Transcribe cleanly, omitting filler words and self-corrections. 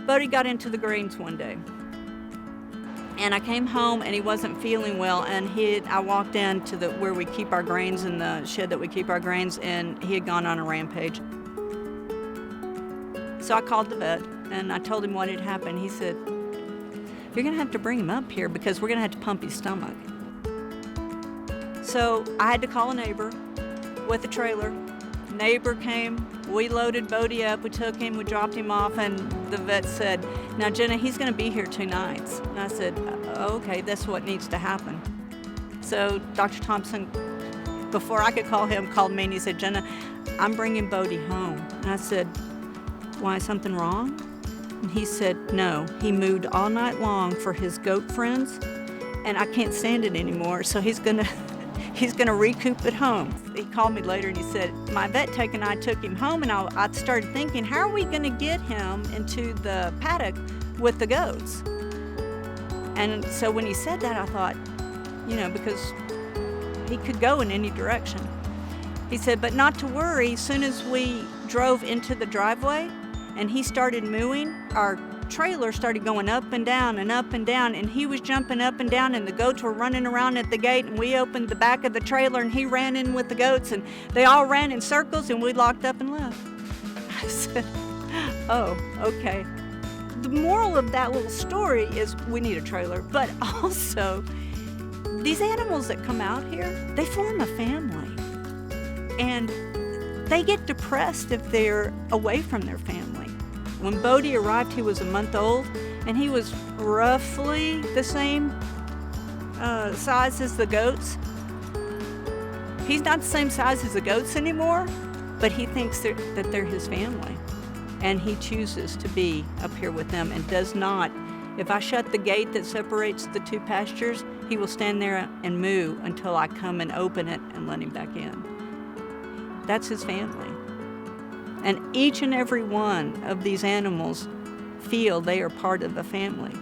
Bodhi got into the greens one day. And I came home and he wasn't feeling well, and I walked into where we keep our grains, in the shed that we keep our grains, and he had gone on a rampage. So I called the vet and I told him what had happened. He said, "You're gonna have to bring him up here because we're gonna have to pump his stomach." So I had to call a neighbor with a trailer. Neighbor came, we loaded Bodhi up, we took him, we dropped him off, and the vet said, "Now Jenna, he's gonna be here 2 nights." And I said, "Okay, that's what needs to happen." So Dr. Thompson, before I could call him, called me and he said, "Jenna, I'm bringing Bodhi home." And I said, "Why, something wrong?" And he said, "No, he mooed all night long for his goat friends, and I can't stand it anymore, so he's gonna recoup at home." He called me later and he said, "My vet tech and I took him home, and I started thinking, how are we gonna get him into the paddock with the goats?" And so when he said that, I thought, because he could go in any direction. He said, "But not to worry, as soon as we drove into the driveway and he started mooing, our trailer started going up and down and up and down, and he was jumping up and down, and the goats were running around at the gate, and we opened the back of the trailer and he ran in with the goats, and they all ran in circles, and we locked up and left." I said, "Oh, okay." The moral of that little story is we need a trailer, but also these animals that come out here, they form a family, and they get depressed if they're away from their family. When Bodhi arrived, he was a month old, and he was roughly the same size as the goats. He's not the same size as the goats anymore, but he thinks that they're his family, and he chooses to be up here with them and does not. If I shut the gate that separates the 2 pastures, he will stand there and moo until I come and open it and let him back in. That's his family. And each and every one of these animals feel they are part of the family.